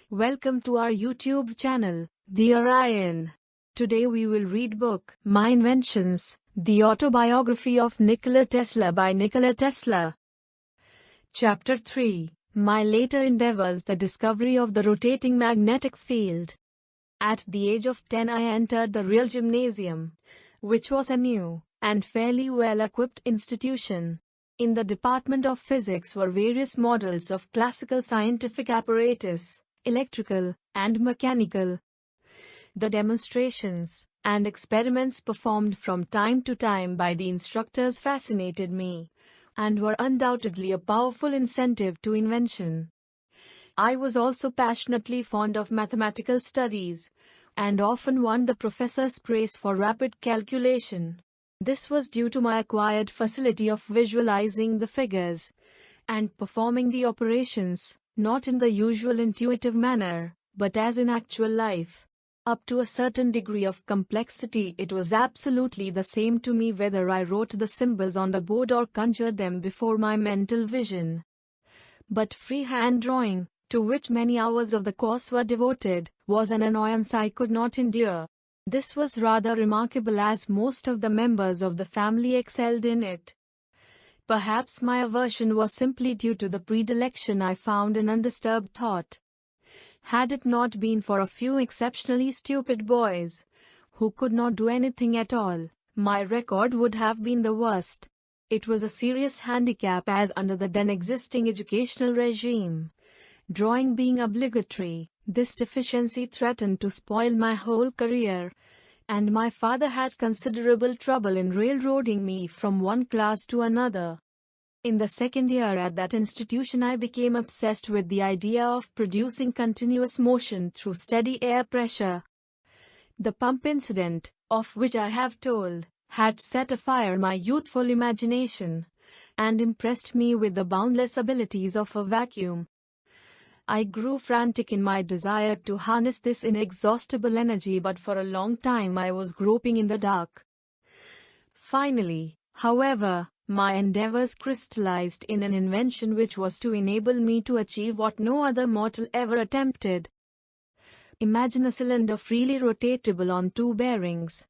Welcome to our YouTube channel, The Orion. Today we will read book, My Inventions, The Autobiography of Nikola Tesla by Nikola Tesla. Chapter 3, My Later Endeavors, the Discovery of the Rotating Magnetic Field. At the age of 10 I entered the real gymnasium, which was a new and fairly well-equipped institution. In the Department of Physics were various models of classical scientific apparatus, electrical and mechanical. The demonstrations and experiments performed from time to time by the instructors fascinated me, and were undoubtedly a powerful incentive to invention. I was also passionately fond of mathematical studies, and often won the professor's praise for rapid calculation. This was due to my acquired facility of visualizing the figures and performing the operations, not in the usual intuitive manner, but as in actual life. Up to a certain degree of complexity, it was absolutely the same to me whether I wrote the symbols on the board or conjured them before my mental vision. But freehand drawing, to which many hours of the course were devoted, was an annoyance I could not endure. This was rather remarkable, as most of the members of the family excelled in it. Perhaps my aversion was simply due to the predilection I found in undisturbed thought. Had it not been for a few exceptionally stupid boys, who could not do anything at all, my record would have been the worst. It was a serious handicap, as under the then existing educational regime, drawing being obligatory, this deficiency threatened to spoil my whole career, and my father had considerable trouble in railroading me from one class to another. In the second year at that institution I became obsessed with the idea of producing continuous motion through steady air pressure. The pump incident, of which I have told, had set afire my youthful imagination, and impressed me with the boundless abilities of a vacuum. I grew frantic in my desire to harness this inexhaustible energy, but for a long time I was groping in the dark. Finally, however, my endeavors crystallized in an invention which was to enable me to achieve what no other mortal ever attempted. Imagine a cylinder freely rotatable on two bearings,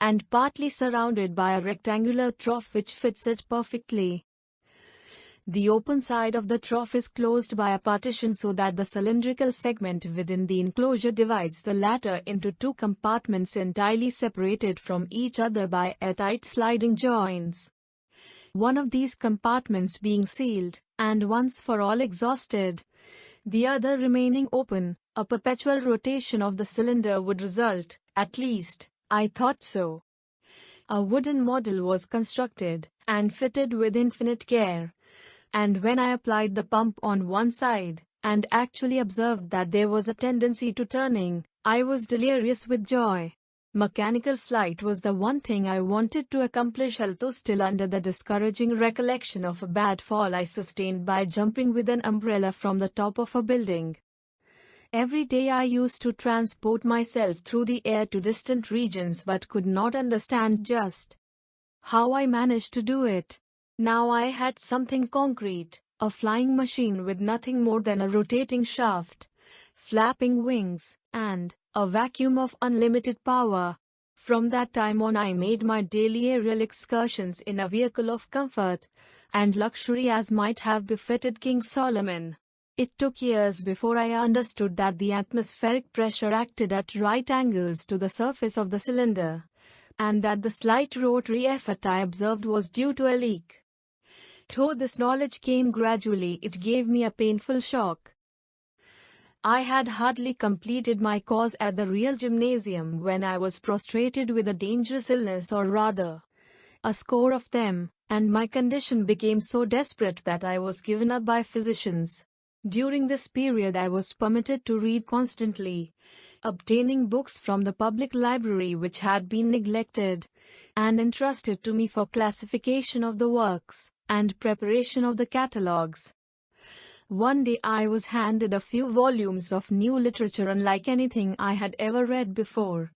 and partly surrounded by a rectangular trough which fits it perfectly. The open side of the trough is closed by a partition so that the cylindrical segment within the enclosure divides the latter into two compartments entirely separated from each other by airtight sliding joints. One of these compartments being sealed, and once for all exhausted, the other remaining open, a perpetual rotation of the cylinder would result, at least, I thought so. A wooden model was constructed, and fitted with infinite care. And when I applied the pump on one side, and actually observed that there was a tendency to turning, I was delirious with joy. Mechanical flight was the one thing I wanted to accomplish, although still under the discouraging recollection of a bad fall I sustained by jumping with an umbrella from the top of a building. Every day I used to transport myself through the air to distant regions, but could not understand just how I managed to do it. Now I had something concrete, a flying machine with nothing more than a rotating shaft, flapping wings, and a vacuum of unlimited power. From that time on I made my daily aerial excursions in a vehicle of comfort and luxury as might have befitted King Solomon. It took years before I understood that the atmospheric pressure acted at right angles to the surface of the cylinder, and that the slight rotary effort I observed was due to a leak. Though this knowledge came gradually, it gave me a painful shock. I had hardly completed my course at the real gymnasium when I was prostrated with a dangerous illness, or rather, a score of them, and my condition became so desperate that I was given up by physicians. During this period I was permitted to read constantly, obtaining books from the public library which had been neglected, and entrusted to me for classification of the works and preparation of the catalogues. One day I was handed a few volumes of new literature unlike anything I had ever read before,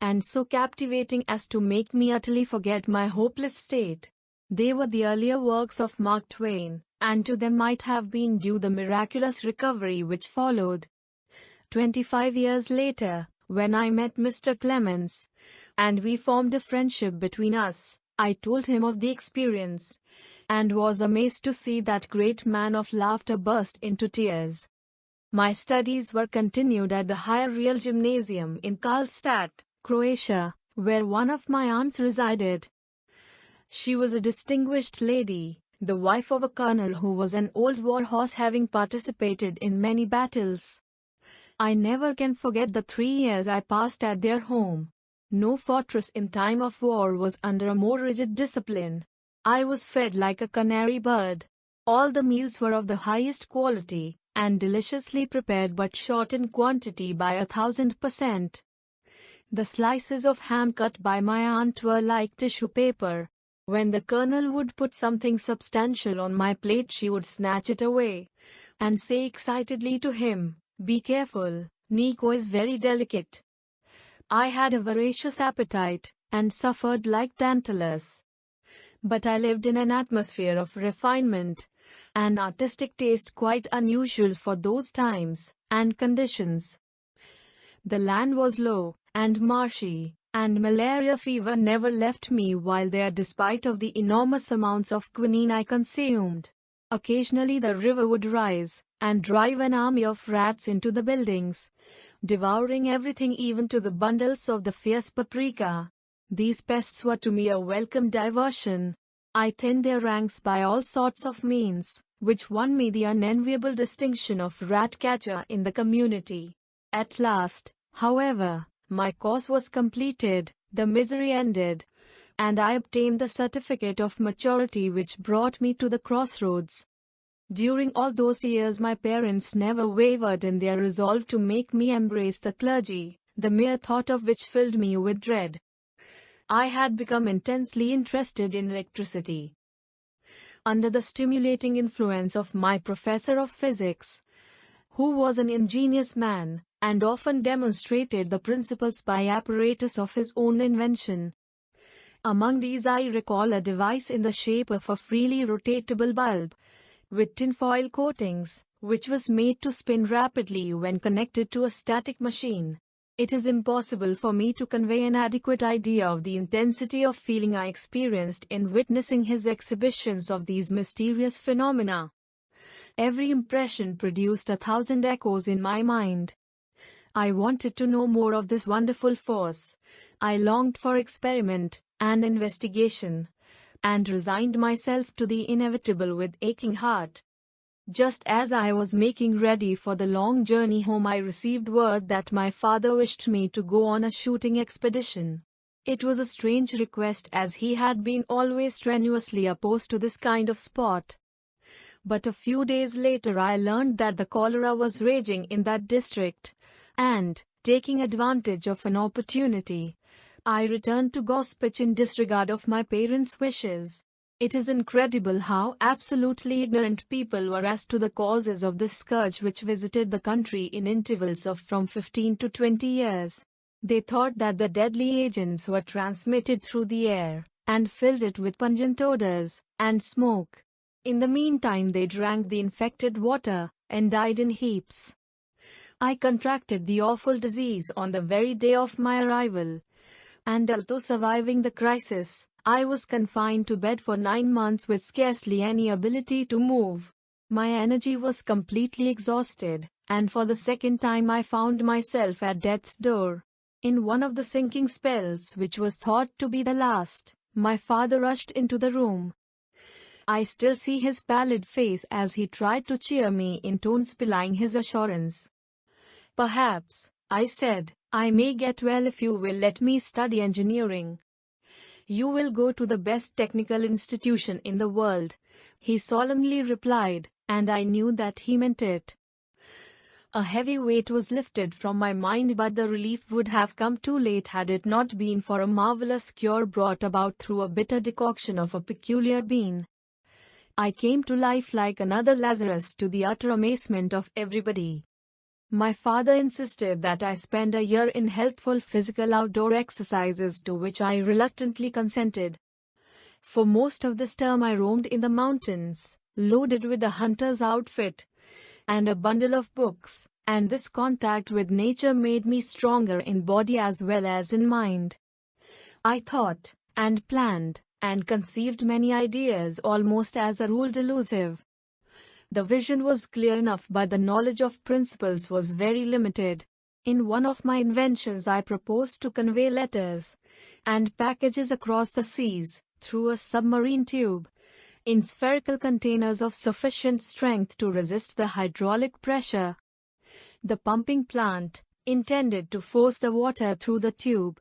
and so captivating as to make me utterly forget my hopeless state. They were the earlier works of Mark Twain, and to them might have been due the miraculous recovery which followed. 25 years later, when I met Mr. Clemens, and we formed a friendship between us, I told him of the experience, and was amazed to see that great man of laughter burst into tears. My studies were continued at the Higher Real Gymnasium in Karlstad, Croatia, where one of my aunts resided. She was a distinguished lady, the wife of a colonel who was an old war horse, having participated in many battles. I never can forget the 3 years I passed at their home. No fortress in time of war was under a more rigid discipline. I was fed like a canary bird. All the meals were of the highest quality, and deliciously prepared but short in quantity by 1,000%. The slices of ham cut by my aunt were like tissue paper. When the colonel would put something substantial on my plate, she would snatch it away, and say excitedly to him, "Be careful, Nico is very delicate." I had a voracious appetite, and suffered like Tantalus. But I lived in an atmosphere of refinement, and artistic taste quite unusual for those times and conditions. The land was low and marshy, and malaria fever never left me while there, despite of the enormous amounts of quinine I consumed. Occasionally the river would rise and drive an army of rats into the buildings, devouring everything, even to the bundles of the fierce paprika. These pests were to me a welcome diversion. I thinned their ranks by all sorts of means, which won me the unenviable distinction of rat catcher in the community. At last, however, my course was completed, the misery ended, and I obtained the certificate of maturity which brought me to the crossroads. During all those years my parents never wavered in their resolve to make me embrace the clergy, the mere thought of which filled me with dread. I had become intensely interested in electricity. Under the stimulating influence of my professor of physics, who was an ingenious man, and often demonstrated the principles by apparatus of his own invention. Among these I recall a device in the shape of a freely rotatable bulb, with tinfoil coatings, which was made to spin rapidly when connected to a static machine. It is impossible for me to convey an adequate idea of the intensity of feeling I experienced in witnessing his exhibitions of these mysterious phenomena. Every impression produced 1,000 echoes in my mind. I wanted to know more of this wonderful force. I longed for experiment and investigation, and resigned myself to the inevitable with aching heart. Just as I was making ready for the long journey home, I received word that my father wished me to go on a shooting expedition. It was a strange request, as he had been always strenuously opposed to this kind of sport. But a few days later I learned that the cholera was raging in that district, and, taking advantage of an opportunity, I returned to Gospich in disregard of my parents' wishes. It is incredible how absolutely ignorant people were as to the causes of this scourge, which visited the country in intervals of from 15 to 20 years. They thought that the deadly agents were transmitted through the air, and filled it with pungent odors and smoke. In the meantime they drank the infected water, and died in heaps. I contracted the awful disease on the very day of my arrival, and although surviving the crisis, I was confined to bed for 9 months with scarcely any ability to move. My energy was completely exhausted, and for the second time I found myself at death's door. In one of the sinking spells, which was thought to be the last, my father rushed into the room. I still see his pallid face as he tried to cheer me in tones belying his assurance. "Perhaps," I said, "I may get well if you will let me study engineering." "You will go to the best technical institution in the world," he solemnly replied, and I knew that he meant it. A heavy weight was lifted from my mind, but the relief would have come too late had it not been for a marvelous cure brought about through a bitter decoction of a peculiar bean. I came to life like another Lazarus, to the utter amazement of everybody. My father insisted that I spend a year in healthful physical outdoor exercises, to which I reluctantly consented. For most of this term I roamed in the mountains, loaded with a hunter's outfit, and a bundle of books, and this contact with nature made me stronger in body as well as in mind. I thought, and planned, and conceived many ideas almost as a rule delusive. The vision was clear enough, but the knowledge of principles was very limited. In one of my inventions I proposed to convey letters and packages across the seas through a submarine tube, in spherical containers of sufficient strength to resist the hydraulic pressure. The pumping plant, intended to force the water through the tube,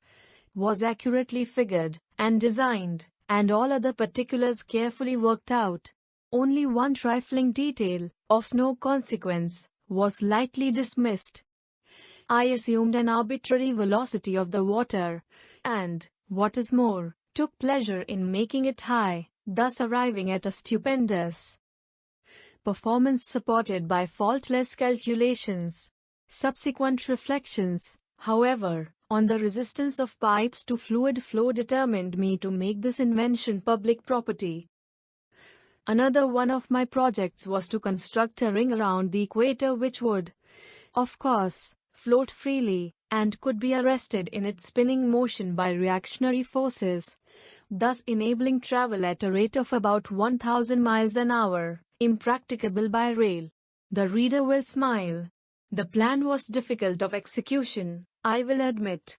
was accurately figured and designed, and all other particulars carefully worked out. Only one trifling detail, of no consequence, was lightly dismissed. I assumed an arbitrary velocity of the water, and, what is more, took pleasure in making it high, thus arriving at a stupendous performance supported by faultless calculations. Subsequent reflections, however, on the resistance of pipes to fluid flow determined me to make this invention public property. Another one of my projects was to construct a ring around the equator which would, of course, float freely, and could be arrested in its spinning motion by reactionary forces, thus enabling travel at a rate of about 1,000 miles an hour, impracticable by rail. The reader will smile. The plan was difficult of execution, I will admit,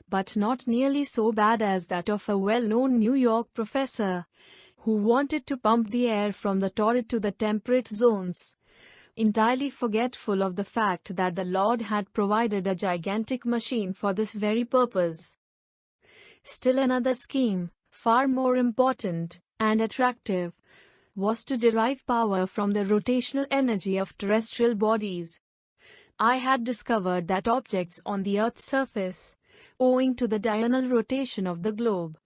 but not nearly so bad as that of a well-known New York professor, who wanted to pump the air from the torrid to the temperate zones, entirely forgetful of the fact that the Lord had provided a gigantic machine for this very purpose. Still another scheme, far more important and attractive, was to derive power from the rotational energy of terrestrial bodies. I had discovered that objects on the Earth's surface, owing to the diurnal rotation of the globe,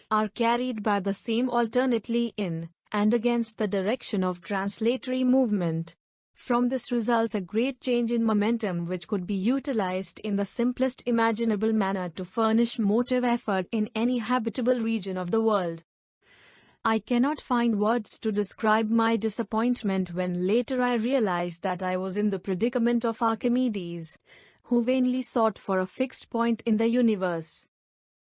are carried by the same alternately in and against the direction of translatory movement. From this results a great change in momentum which could be utilized in the simplest imaginable manner to furnish motive effort in any habitable region of the world. I cannot find words to describe my disappointment when later I realized that I was in the predicament of Archimedes, who vainly sought for a fixed point in the universe.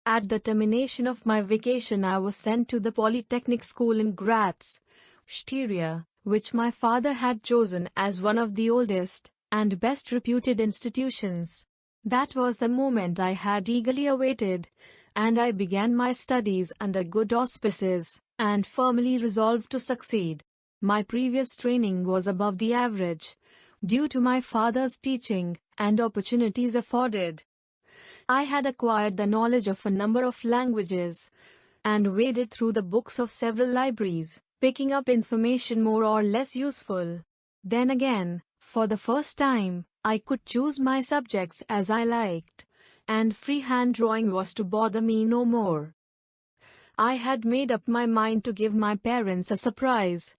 At the termination of my vacation I was sent to the Polytechnic School in Graz, Styria, which my father had chosen as one of the oldest and best reputed institutions. That was the moment I had eagerly awaited, and I began my studies under good auspices, and firmly resolved to succeed. My previous training was above the average, due to my father's teaching and opportunities afforded. I had acquired the knowledge of a number of languages, and waded through the books of several libraries, picking up information more or less useful. Then again, for the first time, I could choose my subjects as I liked, and freehand drawing was to bother me no more. I had made up my mind to give my parents a surprise,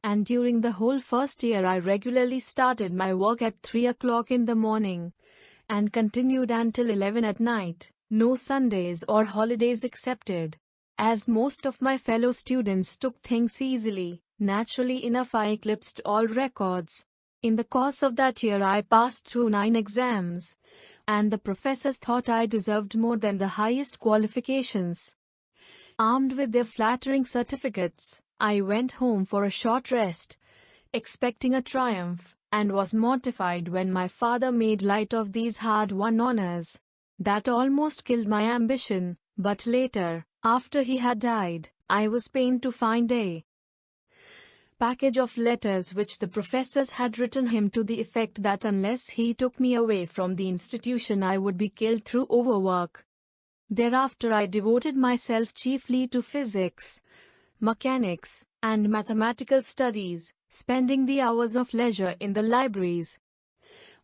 and during the whole first year I regularly started my work at 3 o'clock in the morning, and continued until 11 at night, no Sundays or holidays excepted. As most of my fellow students took things easily, naturally enough I eclipsed all records. In the course of that year I passed through 9 exams, and the professors thought I deserved more than the highest qualifications. Armed with their flattering certificates, I went home for a short rest, expecting a triumph, and was mortified when my father made light of these hard-won honors. That almost killed my ambition, but later, after he had died, I was pained to find a package of letters which the professors had written him to the effect that unless he took me away from the institution I would be killed through overwork. Thereafter I devoted myself chiefly to physics, mechanics, and mathematical studies, spending the hours of leisure in the libraries.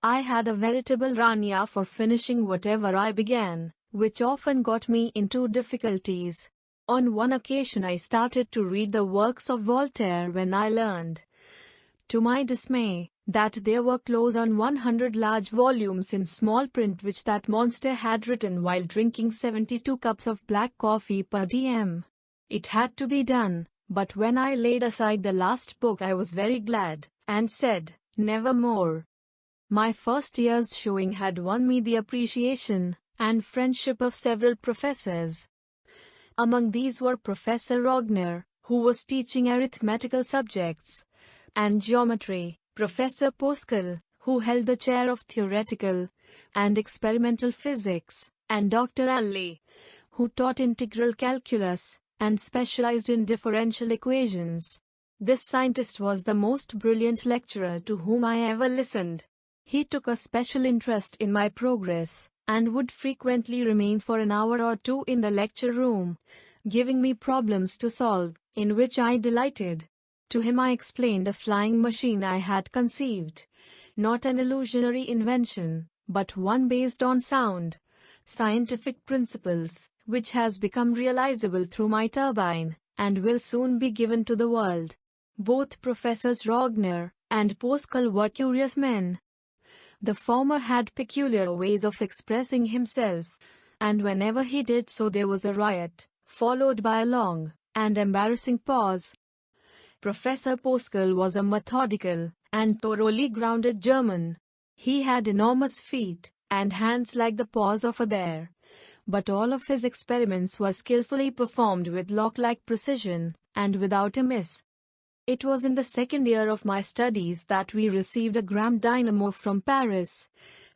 I had a veritable mania for finishing whatever I began, which often got me into difficulties. On one occasion I started to read the works of Voltaire when I learned, to my dismay, that there were close on 100 large volumes in small print which that monster had written while drinking 72 cups of black coffee per diem. It had to be done, but when I laid aside the last book I was very glad, and said, "Never more." My first year's showing had won me the appreciation and friendship of several professors. Among these were Professor Rogner, who was teaching arithmetical subjects and geometry, Professor Pascal, who held the chair of theoretical and experimental physics, and Dr. Alley, who taught integral calculus and specialized in differential equations. This scientist was the most brilliant lecturer to whom I ever listened. He took a special interest in my progress, and would frequently remain for an hour or two in the lecture room, giving me problems to solve, in which I delighted. To him I explained a flying machine I had conceived, not an illusionary invention, but one based on sound, scientific principles, which has become realizable through my turbine, and will soon be given to the world. Both Professors Rogner and Pascal were curious men. The former had peculiar ways of expressing himself, and whenever he did so there was a riot, followed by a long and embarrassing pause. Professor Pascal was a methodical and thoroughly grounded German. He had enormous feet and hands like the paws of a bear, but all of his experiments were skillfully performed with lock-like precision and without a miss. It was in the second year of my studies that we received a Gram dynamo from Paris,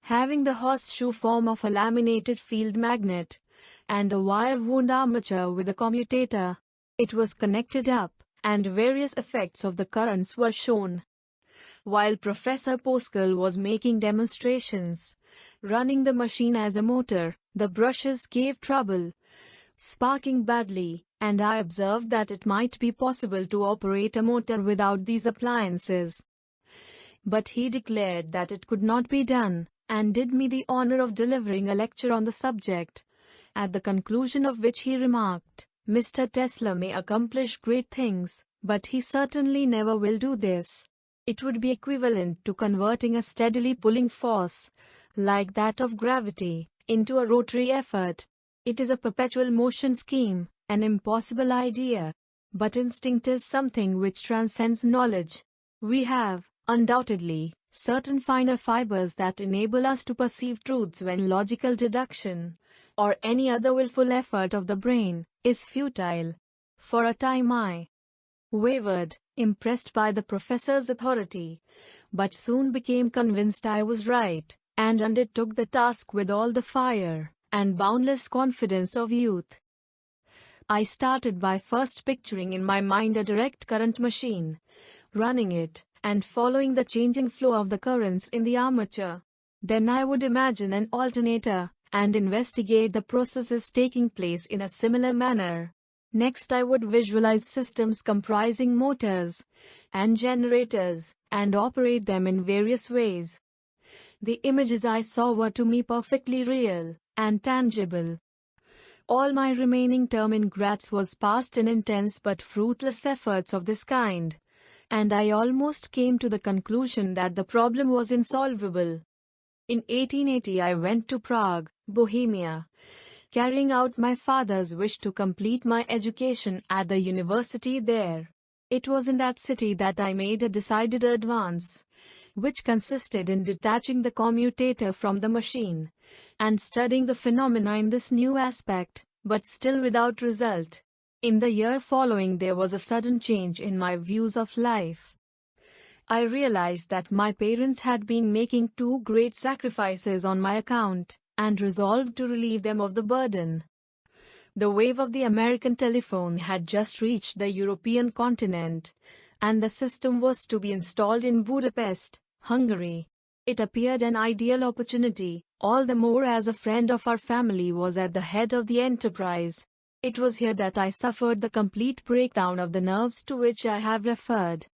having the horseshoe form of a laminated field magnet and a wire-wound armature with a commutator. It was connected up, and various effects of the currents were shown. While Professor Pascal was making demonstrations, running the machine as a motor, the brushes gave trouble, sparking badly, and I observed that it might be possible to operate a motor without these appliances. But he declared that it could not be done, and did me the honor of delivering a lecture on the subject, at the conclusion of which he remarked, "Mr. Tesla may accomplish great things, but he certainly never will do this. It would be equivalent to converting a steadily pulling force, like that of gravity, into a rotary effort. It is a perpetual motion scheme, an impossible idea. But instinct is something which transcends knowledge. We have, undoubtedly, certain finer fibers that enable us to perceive truths when logical deduction, or any other willful effort of the brain, is futile." For a time I wavered, impressed by the professor's authority, but soon became convinced I was right, and undertook the task with all the fire and boundless confidence of youth. I started by first picturing in my mind a direct current machine, running it, and following the changing flow of the currents in the armature. Then I would imagine an alternator, and investigate the processes taking place in a similar manner. Next I would visualize systems comprising motors and generators, and operate them in various ways. The images I saw were to me perfectly real and tangible. All my remaining term in Graz was passed in intense but fruitless efforts of this kind, and I almost came to the conclusion that the problem was insolvable. In 1880 I went to Prague, Bohemia, carrying out my father's wish to complete my education at the university there. It was in that city that I made a decided advance, which consisted in detaching the commutator from the machine, and studying the phenomena in this new aspect, but still without result. In the year following there was a sudden change in my views of life. I realized that my parents had been making too great sacrifices on my account, and resolved to relieve them of the burden. The wave of the American telephone had just reached the European continent, and the system was to be installed in Budapest, Hungary. It appeared an ideal opportunity, all the more as a friend of our family was at the head of the enterprise. It was here that I suffered the complete breakdown of the nerves to which I have referred.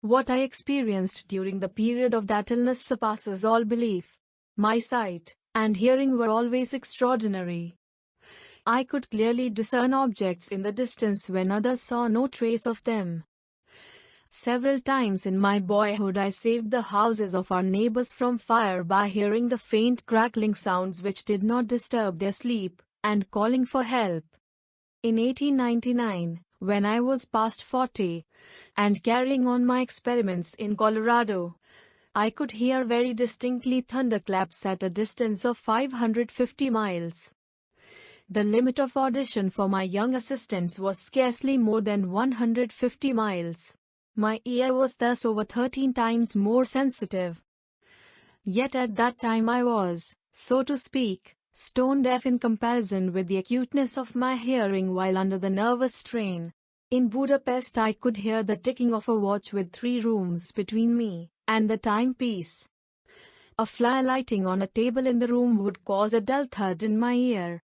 What I experienced during the period of that illness surpasses all belief. My sight and hearing were always extraordinary. I could clearly discern objects in the distance when others saw no trace of them. Several times in my boyhood I saved the houses of our neighbors from fire by hearing the faint crackling sounds which did not disturb their sleep, and calling for help. In 1899, when I was past 40, and carrying on my experiments in Colorado, I could hear very distinctly thunderclaps at a distance of 550 miles. The limit of audition for my young assistants was scarcely more than 150 miles. My ear was thus over 13 times more sensitive. Yet at that time I was, so to speak, stone deaf in comparison with the acuteness of my hearing while under the nervous strain. In Budapest I could hear the ticking of a watch with 3 rooms between me and the timepiece. A fly lighting on a table in the room would cause a dull thud in my ear.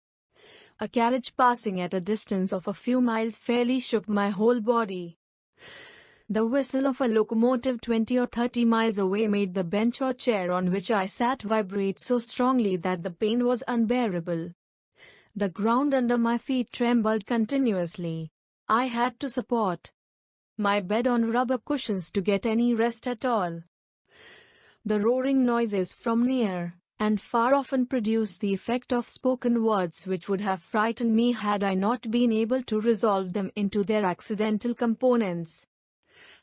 A carriage passing at a distance of a few miles fairly shook my whole body. The whistle of a locomotive 20 or 30 miles away made the bench or chair on which I sat vibrate so strongly that the pain was unbearable. The ground under my feet trembled continuously. I had to support my bed on rubber cushions to get any rest at all. The roaring noises from near and far often produced the effect of spoken words which would have frightened me had I not been able to resolve them into their accidental components.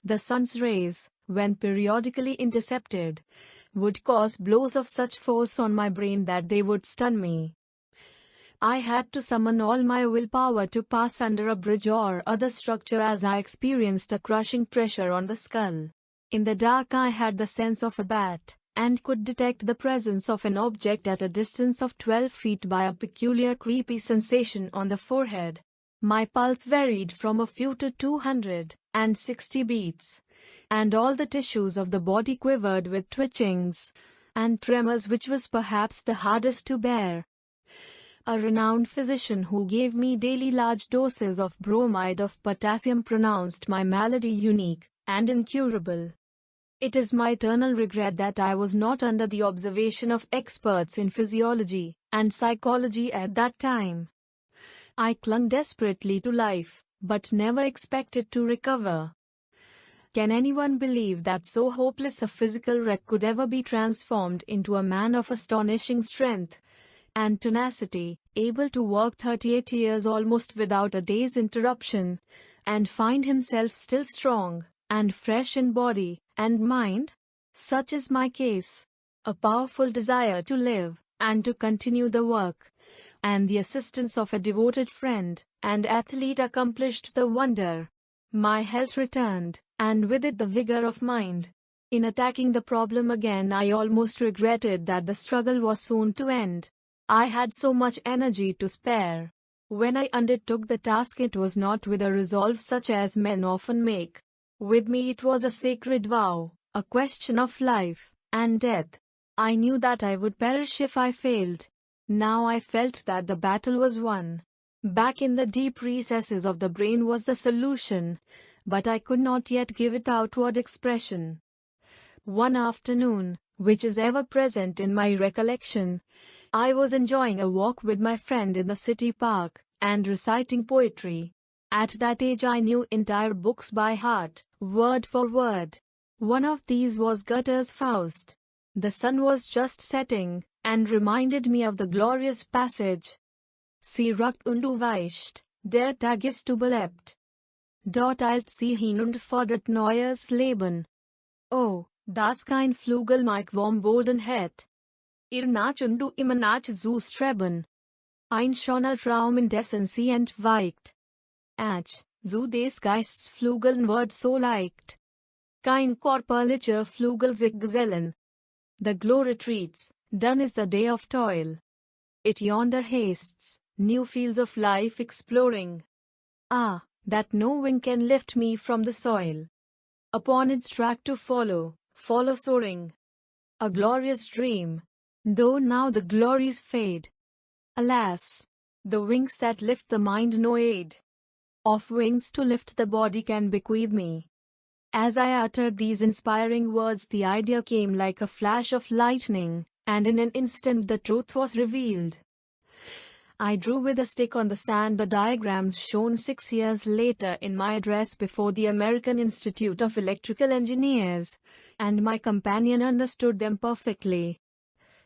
The sun's rays, when periodically intercepted, would cause blows of such force on my brain that they would stun me. I had to summon all my willpower to pass under a bridge or other structure as I experienced a crushing pressure on the skull. In the dark I had the sense of a bat, and could detect the presence of an object at a distance of 12 feet by a peculiar creepy sensation on the forehead. My pulse varied from a few to 260 beats, and all the tissues of the body quivered with twitchings and tremors which was perhaps the hardest to bear. A renowned physician who gave me daily large doses of bromide of potassium pronounced my malady unique and incurable. It is my eternal regret that I was not under the observation of experts in physiology and psychology at that time. I clung desperately to life, but never expected to recover. Can anyone believe that so hopeless a physical wreck could ever be transformed into a man of astonishing strength and tenacity, able to work 38 years almost without a day's interruption, and find himself still strong and fresh in body and mind? Such is my case. A powerful desire to live and to continue the work, and the assistance of a devoted friend and athlete accomplished the wonder. My health returned, and with it the vigor of mind. In attacking the problem again, I almost regretted that the struggle was soon to end. I had so much energy to spare. When I undertook the task, it was not with a resolve such as men often make. With me it was a sacred vow, a question of life and death. I knew that I would perish if I failed. Now I felt that the battle was won. Back in the deep recesses of the brain was the solution, but I could not yet give it outward expression. One afternoon, which is ever present in my recollection, I was enjoying a walk with my friend in the city park, and reciting poetry. At that age I knew entire books by heart, word for word. One of these was Goethe's Faust. The sun was just setting, and reminded me of the glorious passage. Sie ruckt und du weißt, der Tag ist überlebt. Dort eilt sie hin und fordert neues Leben. Oh, das kein Flügel mich vom Boden hat. Ihr nach und du immer nach zu streben. Ein schöner Traum indessen sie entweicht. Ach, zu des Geists Flügeln wird so leicht. Kein körperlicher Flügel sich gesellen. The glow retreats, done is the day of toil. It yonder hastes, new fields of life exploring. Ah, that no wing can lift me from the soil. Upon its track to follow soaring. A glorious dream, though now the glories fade. Alas, the wings that lift the mind no aid of wings to lift the body can bequeath me. As I uttered these inspiring words, the idea came like a flash of lightning, and in an instant the truth was revealed. I drew with a stick on the sand the diagrams shown 6 years later in my address before the American Institute of Electrical Engineers, and my companion understood them perfectly.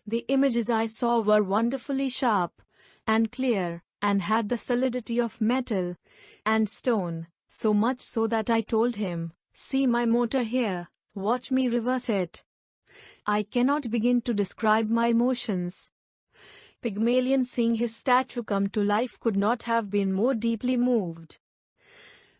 The images I saw were wonderfully sharp and clear, and had the solidity of metal and stone, so much so that I told him, "See my motor here, watch me reverse it." I cannot begin to describe my emotions. Pygmalion, seeing his statue come to life, could not have been more deeply moved.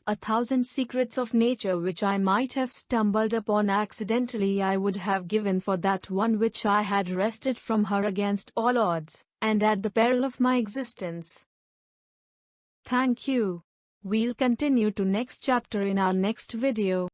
1,000 secrets of nature which I might have stumbled upon accidentally I would have given for that one which I had wrested from her against all odds, and at the peril of my existence. Thank you. We'll continue to next chapter in our next video.